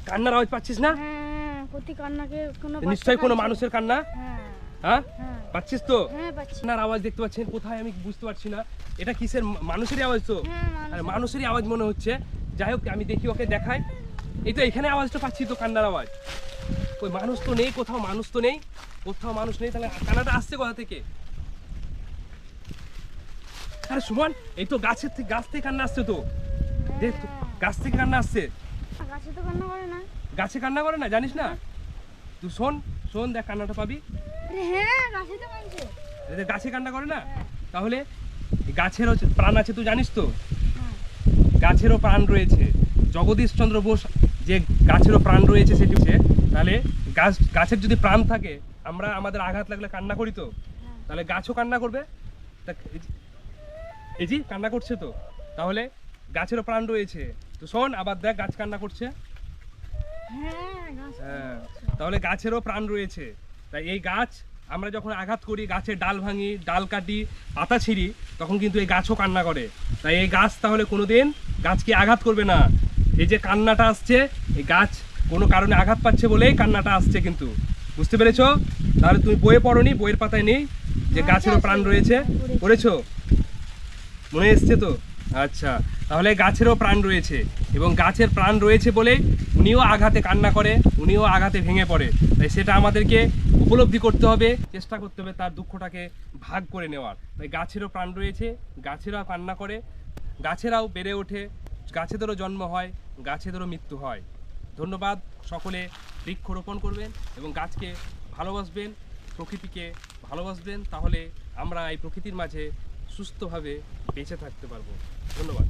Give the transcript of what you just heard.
কান্নার আওয়াজ পাচ্ছিস না? হ্যাঁ, প্রতি কান্নাকে কোনো নিশ্চয়ই কোনো মানুষের কান্না। হ্যাঁ হ্যাঁ হ্যাঁ পাচ্ছিস তো? হ্যাঁ পাচ্ছি। কান্নার আওয়াজ দেখতে পাচ্ছেন কোথায় আমি বুঝতে পারছি না। এটা কিসের? মানুষেরই আওয়াজ তো। হ্যাঁ আরে মানুষেরই আওয়াজ মনে হচ্ছে। যাই হোক আমি দেখি, ওকে দেখাই। এই তো এখানে আওয়াজটা পাচ্ছি তো, কান্নার আওয়াজ। ওই মানুষ তো নেই, কোথাও মানুষ তো নেই, কোথাও মানুষ নেই, তাহলে কান্নাটা আসছে কোথা থেকে? আরে সুমন, এই তো গাছের থেকে, গাছ থেকে কান্না আসছে তো। দেখ তো, গাছ থেকে কান্না আসছে। গাছে তো কান্না করে না। গাছে কান্না করে না, জানিস না? তুই শোন শোন, দেখ কান্নাটা পাবি। আরে হ্যাঁ, গাছে তো কাঁদছে। এদের গাছে কান্না করে না? তাহলে এই গাছেরও প্রাণ আছে, তুই জানিস তো? হ্যাঁ গাছেরও প্রাণ রয়েছে। জগদীশ চন্দ্র বোস যে গাছেরও প্রাণ রয়েছে সেটি হচ্ছে, তাহলে গাছের যদি প্রাণ থাকে, আমরা আমাদের আঘাত লাগলে কান্না করি তো, তাহলে গাছও কান্না করবে। তা এই যে কান্না করছে তো, তাহলে গাছেরও প্রাণ রয়েছে। তো শোন, আবার দেখ গাছ কান্না করছে। হ্যাঁ গাছ হ্যাঁ, তাহলে গাছেরও প্রাণ রয়েছে। তাই এই গাছ, আমরা যখন আঘাত করি, গাছের ডাল ভাঙি, ডাল কাটি, পাতা ছিঁড়ি, তখন কিন্তু এই গাছও কান্না করে। তাই এই গাছ তাহলে কোনোদিন গাছকে আঘাত করবে না। এই যে কান্নাটা আসছে, এই গাছ কোনো কারণে আঘাত পাচ্ছে বলেই কান্নাটা আসছে, কিন্তু বুঝতে পেরেছো? তাহলে তুমি বইয়ে পড়োনি, বইয়ের পাতায় নেই যে গাছেরও প্রাণ রয়েছে? পড়েছো? মনে এসছে তো? আচ্ছা, তাহলে গাছেরও প্রাণ রয়েছে, এবং গাছের প্রাণ রয়েছে বলেই উনিও আঘাতে কান্না করে, উনিও আঘাতে ভেঙে পড়ে। তাই সেটা আমাদেরকে উপলব্ধি করতে হবে, চেষ্টা করতে হবে তার দুঃখটাকে ভাগ করে নেওয়ার। তাই গাছেরও প্রাণ রয়েছে, গাছেরাও কান্না করে, গাছেরাও বেড়ে ওঠে, গাছেদেরও জন্ম হয়, গাছেদেরও মৃত্যু হয়। ধন্যবাদ। সকলে বৃক্ষরোপণ করবেন এবং গাছকে ভালোবাসবেন, প্রকৃতিকে ভালোবাসবেন, তাহলে আমরা এই প্রকৃতির মাঝে সুস্থভাবে বেঁচে থাকতে পারবো। ধন্যবাদ।